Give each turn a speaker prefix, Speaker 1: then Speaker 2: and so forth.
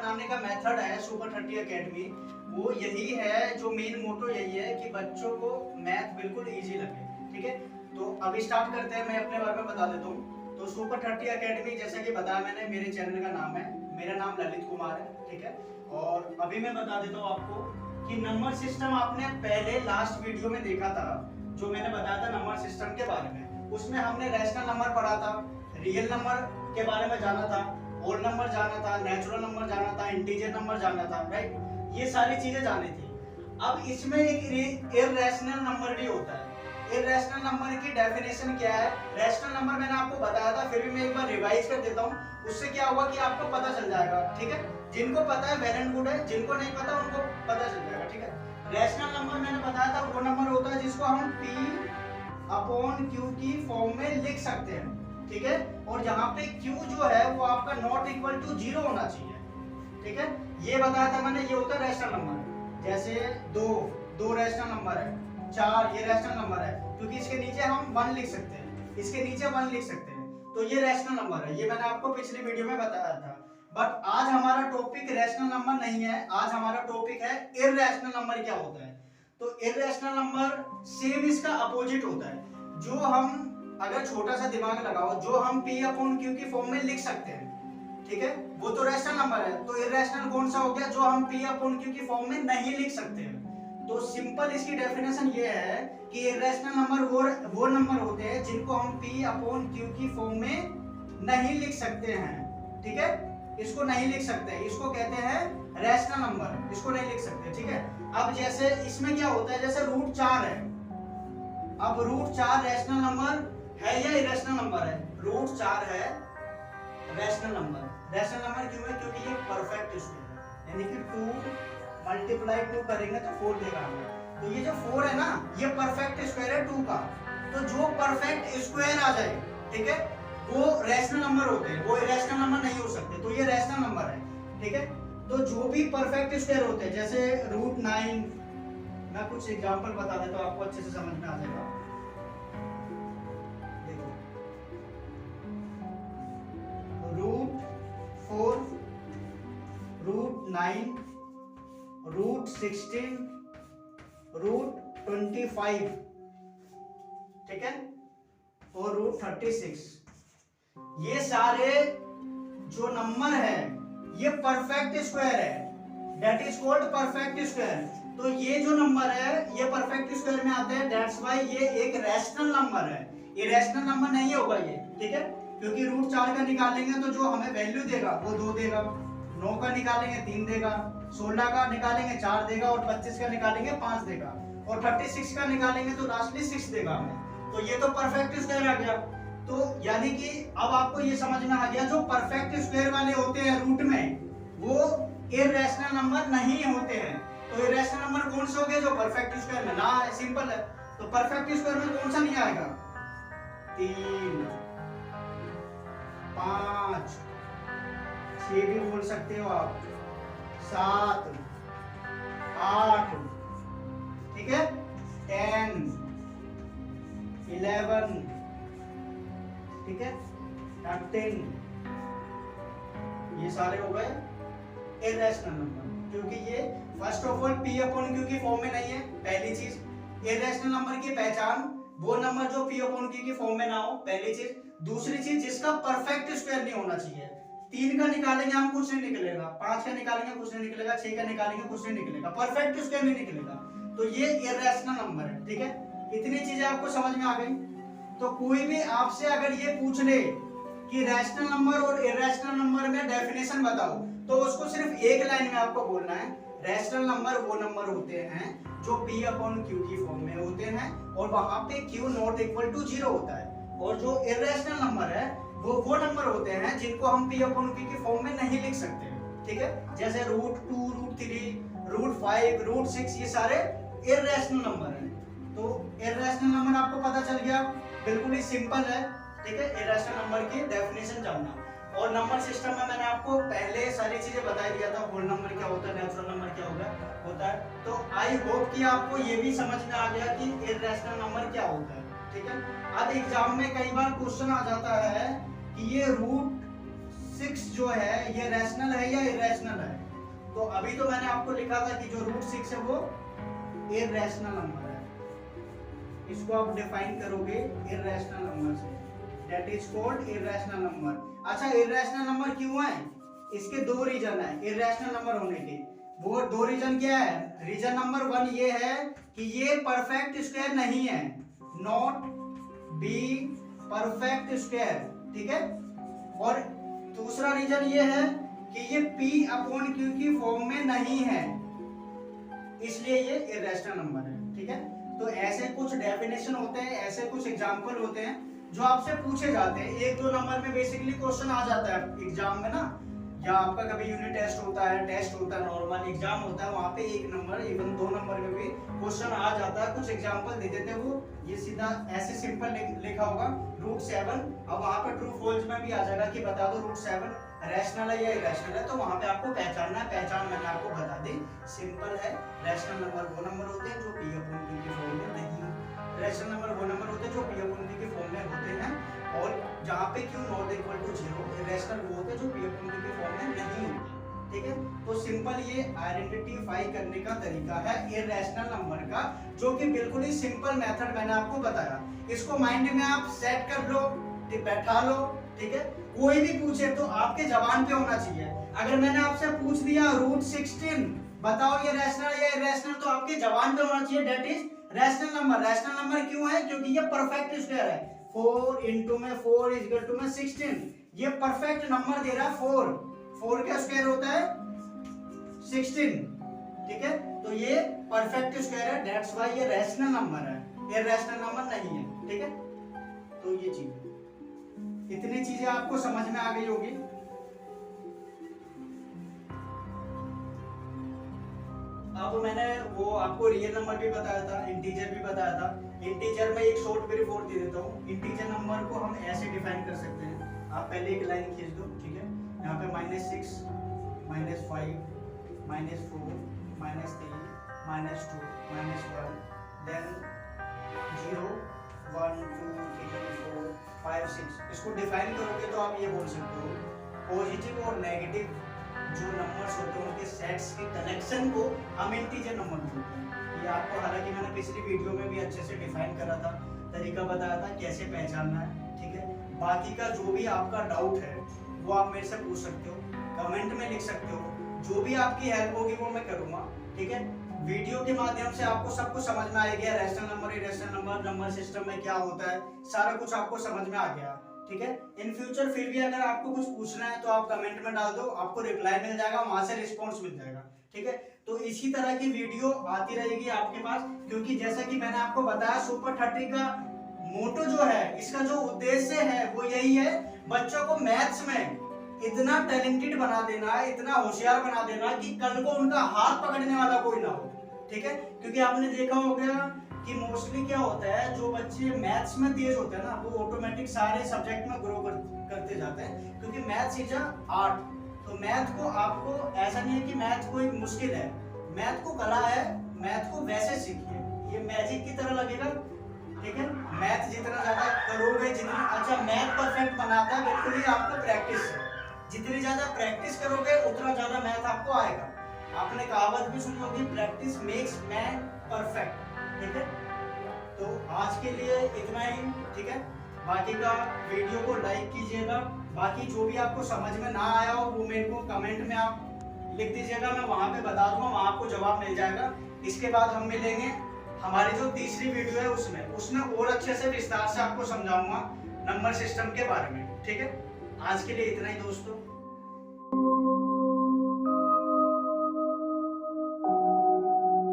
Speaker 1: बनाने का मेथड है सुपर 30 एकेडमी, वो यही है, जो मेन मोटो यही है कि बच्चों को मैथ बिल्कुल इजी लगे। ठीक है, तो अभी स्टार्ट करते हैं। मैं अपने बारे में बता देता हूँ। तो सुपर 30 एकेडमी, जैसा कि बताया मैंने, मेरे चैनल का नाम है, मेरा नाम ललित कुमार है। ठीक है, और अभी मैं बता देता हूँ आपको कि नंबर सिस्टम आपने पहले लास्ट वीडियो में देखा था, जो मैंने बताया था नंबर सिस्टम के बारे में। उसमें हमने रैशनल नंबर पढ़ा था, रियल नंबर के बारे में जाना था, होल नंबर जाना था, नेचुरल नंबर जाना था, इंटीजर नंबर जाना था, राइट? ये सारी चीजें जानी थी। अब इसमें एक इर्रेशनल नंबर भी होता है। इर्रेशनल नंबर की डेफिनेशन क्या है? रैशनल नंबर मैंने आपको बताया था, फिर भी मैं एक बार रिवाइज कर देता हूँ। उससे क्या हुआ कि आपको पता चल जाएगा। ठीक है, जिनको पता है वेल एंड गुड है, जिनको नहीं पता उनको पता चल जाएगा। ठीक है, रैशनल नंबर मैंने बताया था वो नंबर होता है जिसको हम P अपॉन Q की फॉर्म में लिख सकते हैं। ठीक है, और जहां पे Q जो है वो आपका नॉट इक्वल टू 0 होना चाहिए। ठीक है, ये बताया था मैंने, ये होता है रैशनल नंबर। जैसे दो रैशनल नंबर है, 4 ये रैशनल नंबर है, क्योंकि इसके नीचे हम 1 लिख सकते हैं, इसके नीचे 1 लिख सकते हैं, तो ये रैशनल नंबर है। ये मैंने आपको पिछली वीडियो में बताया था। बट आज हमारा टॉपिक रैशनल नंबर नहीं है, आज हमारा टॉपिक है इर्रेशनल नंबर क्या होता है। तो इर्रेशनल नंबर सेम इसका अपोजिट होता है। जो हम, अगर छोटा सा दिमाग लगाओ, जो हम P अपॉन Q की फॉर्म में लिख सकते हैं, ठीक है, वो तो रैशनल नंबर है। तो इर्रेशनल कौन सा हो गया? जो हम P अपॉन Q की फॉर्म में नहीं लिख सकते हैं। तो सिंपल इसकी डेफिनेशन ये है कि इर्रेशनल नंबर वो नंबर होते हैं जिनको हम P अपॉन Q की फॉर्म में नहीं लिख सकते हैं। ठीक है, इसको नहीं लिख सकते, इसको कहते हैं रैशनल नंबर, इसको नहीं लिख सकते। ठीक है, अब जैसे इसमें क्या होता है, जैसे रूट 4 है। अब रूट 4 रैशनल नंबर है या इरेशनल नंबर है? रूट 4 है रैशनल नंबर। रैशनल नंबर क्यों है? क्योंकि ये परफेक्ट स्क्वायर है, यानी कि 2 मल्टीप्लाई 2 करेंगे तो 4 देगा हमें। तो ये जो 4 है ना, ये परफेक्ट स्क्वायर है 2 का। तो जो परफेक्ट स्क्वायर आ जाए, ठीक है, वो रैशनल नंबर होते हैं, वो इरेशनल नंबर नहीं हो सकते। तो ये रैशनल नंबर है। ठीक है, तो जो भी परफेक्ट स्क्वायर होते हैं, जैसे रूट 9, मैं कुछ एग्जांपल बता देता हूं, आपको अच्छे से समझ में आ जाएगा। देखो, रूट 4, रूट 9, रूट 16, रूट 25, ठीक है, और रूट 36, ये सारे जो नंबर है ये परफेक्ट स्क्वायर है, that is called perfect square. तो ये जो नंबर है ये परफेक्ट स्क्वायर में आते हैं, दैट्स व्हाई ये एक रैशनल नंबर है, ये रैशनल नंबर नहीं होगा ये। ठीक है, क्योंकि रूट 4 का निकालेंगे तो जो हमें वैल्यू देगा वो 2 देगा, 9 का निकालेंगे 3 देगा, 16 का निकालेंगे 4 देगा, और 25 का निकालेंगे 5 देगा, और 36 का निकालेंगे तो लास्टली 6 देगा हमें। तो ये तो परफेक्ट स्क्वायर आ गया। तो यानी कि अब आपको ये समझ में आ गया, जो परफेक्ट स्क्वायर वाले होते हैं रूट में, वो इर्रेशनल नंबर नहीं होते हैं। तो इर्रेशनल नंबर कौन से हो गए? जो परफेक्ट स्क्वायर में ना है, सिंपल है। तो परफेक्ट स्क्वायर में कौन सा नहीं आएगा? 3, 5, 6 भी बोल सकते हो आप, 7, 8, ठीक है, 10, 11, ठीक है, 13, ये सारे हो गए इर्रेशनल नंबर, क्योंकि ये first of all P upon Q की फॉर्म में नहीं है, पहली चीज। इर्रेशनल नंबर की पहचान, वो नंबर जो P अपॉन Q की फॉर्म में ना हो, पहली चीज। दूसरी चीज, जिसका परफेक्ट स्क्वायर नहीं होना चाहिए। 3 का निकालेंगे हम, कुछ नहीं निकलेगा, 5 का निकालेंगे कुछ नहीं निकलेगा, 6 का निकालेंगे कुछ नहीं निकलेगा, परफेक्ट स्क्वायर नहीं निकलेगा। तो ये इर्रेशनल नंबर है। ठीक है, इतनी चीजें आपको समझ में आ गई। तो कोई भी आपसे अगर ये पूछ ले कि रैशनल नंबर और इर्रेशनल नंबर में डेफिनेशन बताओ, तो उसको सिर्फ एक लाइन में आपको बोलना है, रैशनल नंबर वो नंबर होते हैं जो P अपॉन Q की फॉर्म में होते हैं, और वहां पे Q नॉट इक्वल टू 0 होता है। और जो इर्रेशनल नंबर है वो नंबर होते हैं जिनको हम P अपॉन Q की फॉर्म में नहीं लिख सकते। ठीक है, जैसे रूट 2, रूट 3, रूट 5, रूट 6, ये सारे इर्रेशनल नंबर हैं। तो इर्रेशनल नंबर आपको पता चल गया, बिल्कुल ही सिंपल है। ठीक है, इर्रेशनल नंबर की डेफिनेशन जानना। और नंबर सिस्टम में मैंने आपको पहले सारी चीजें बता दिया था, होल नंबर क्या होता है, नेचुरल नंबर क्या होता है। तो आई होप कि आपको ये भी समझ में आ गया कि इर्रेशनल नंबर क्या होता है। ठीक है, अब एग्जाम में कई बार क्वेश्चन आ जाता है कि ये रूट 6 जो है ये रैशनल है या इरेशनल है। अभी तो मैंने आपको लिखा था कि जो √6 है वो इररेशनल नंबर है, इसको आप डिफाइन करोगे इररेशनल नंबर से, that is called irrational number. अच्छा, इररेशनल नंबर क्यों है? इसके दो रीजन है इररेशनल नंबर होने के। वो दो रीजन क्या है? रीजन नंबर 1 ये है कि ये परफेक्ट स्क्वायर नहीं है, नॉट बी परफेक्ट स्क्वायर, ठीक है। और दूसरा रीजन ये है कि ये P/Q की फॉर्म में नहीं है, इसलिए ये इररेशनल नंबर है, ठीक है। तो ऐसे कुछ डेफिनेशन होते हैं, ऐसे कुछ एग्जांपल होते हैं जो आपसे पूछे जाते हैं। 1-2 नंबर में बेसिकली क्वेश्चन आ जाता है एग्जाम में ना, या आपका कभी यूनिट टेस्ट होता है, नॉर्मल एग्जाम होता है, वहाँ पे 1 नंबर इवन 2 नंबर में भी क्वेश्चन आ जाता है। कुछ एग्जांपल दे देते हैं, वो ये सीधा ऐसे सिंपल लिखा होगा √7, अब वहाँ पे ट्रू फॉल्स में भी आ जाएगा कि बता दो √7 रैशनल है या इररेशनल है, तो वहाँ पे आपको पहचानना है। पहचान मैंने आपको बता दी, सिंपल है। रैशनल नंबर वो नंबर होते हैं जो P/Q की फॉर्म में नहीं, रैशनल नंबर वो नंबर होते हैं जो P/Q की फॉर्म में होते हैं, और जहाँ पे Q ≠ 0 इररेशनल वो होते हैं जो P/Q की फॉर्म में नहीं होते, ठीक है। तो सिंपल ये आइडेंटिफाई करने का तरीका है इररेशनल नंबर का, जो कि बिल्कुल ही सिंपल मेथड मैंने आपको बताया। इसको माइंड में आप सेट कर लो, बैठा लो, ठीक है। कोई भी पूछे तो आपके जबान पे होना चाहिए। अगर मैंने आपसे पूछ दिया √16 बताओ ये रैशनल या इररेशनल, तो आपके जबान पे होना चाहिए that is rational number. Rational number क्यों है? क्योंकि ये परफेक्ट स्क्वायर है, 4 × में 4 = 16, ये परफेक्ट नंबर दे रहा है 4 का स्क्वायर होता है 16, ठीक है। तो ये परफेक्ट स्क्वायर है, दैट्स व्हाई ये रैशनल नंबर है, इररेशनल नंबर नहीं है, ठीक है। तो ये चीज, इतनी चीजें आपको समझ में आ गई होगी। अब मैंने वो आपको रियल नंबर भी बताया था, इंटीजर भी बताया था। इंटीजर में एक शॉर्ट ब्रीफ और दे देता हूँ। इंटीजर नंबर को हम ऐसे डिफाइन कर सकते हैं, आप पहले एक लाइन खींच दो, ठीक है। यहाँ पे -6, -5, -4, -3, -2, -1, देन 0, 1, 2, 3, 4, 5, 6। इसको डिफाइन करोगे तो आप ये बोल सकते हो, पॉजिटिव और नेगेटिव जो नंबर्स होते हैं उनके सेट्स के कलेक्शन को हम इंटीजर नंबर बोलते हैं। ये आपको हालांकि मैंने पिछली वीडियो में भी अच्छे से डिफाइन करा था, तरीका बताया था कैसे पहचानना है, ठीक है। बाकी का जो भी आपका डाउट है वो आप मेरे से पूछ सकते हो, कमेंट में लिख सकते हो, जो भी आपकी हेल्प होगी वो मैं करूँगा, ठीक है। वीडियो के माध्यम से आपको सब कुछ समझ में आ गया, rational number, irrational number, number system में क्या होता है, सारा कुछ आपको समझ में आ गया, ठीक है। इन फ्यूचर फिर भी अगर आपको कुछ पूछना है तो आप कमेंट में डाल दो, आपको रिप्लाई मिल जाएगा, वहां से रिस्पॉन्स मिल जाएगा, ठीक है। तो इसी तरह की वीडियो आती रहेगी आपके पास, क्योंकि जैसा कि मैंने आपको बताया सुपर 30 का मोटो जो है, इसका जो उद्देश्य है वो यही है, बच्चों को मैथ्स में इतना टैलेंटेड बना देना, इतना होशियार बना देना कि कल को उनका हाथ पकड़ने वाला कोई ना हो, ठीक है। क्योंकि आपने देखा होगा कि मोस्टली क्या होता है, जो बच्चे मैथ्स में तेज होते हैं ना, वो ऑटोमेटिक सारे सब्जेक्ट में ग्रो करते जाते हैं, क्योंकि मैथ्स इज अ आर्ट। तो मैथ को आपको ऐसा नहीं है कि मैथ कोई मुश्किल है, मैथ को कला है, मैथ को वैसे सीखिए, ये मैजिक की तरह लगेगा, ठीक है। मैथ जितना ज्यादा करोगे, जितना अच्छा मैथ परफेक्ट बनाता है बिल्कुल ही आपको प्रैक्टिस है, जितनी ज्यादा प्रैक्टिस करोगे उतना ज्यादा मैथ आपको आएगा। आपने कहावत भी सुनी होगी, प्रैक्टिस मेक्स मैन परफेक्ट, ठीक है। तो आज के लिए इतना ही, ठीक है। बाकी का वीडियो को लाइक कीजिएगा, बाकी जो भी आपको समझ में ना आया हो वो मेरे को कमेंट में आप लिख दीजिएगा, मैं वहां पे बता दूंगा, वहां आपको जवाब मिल जाएगा। इसके बाद हम मिलेंगे हमारी जो तीसरी वीडियो है उसमें और अच्छे से विस्तार से आपको समझाऊंगा नंबर सिस्टम के बारे में, ठीक है। आज के लिए इतना ही दोस्तों।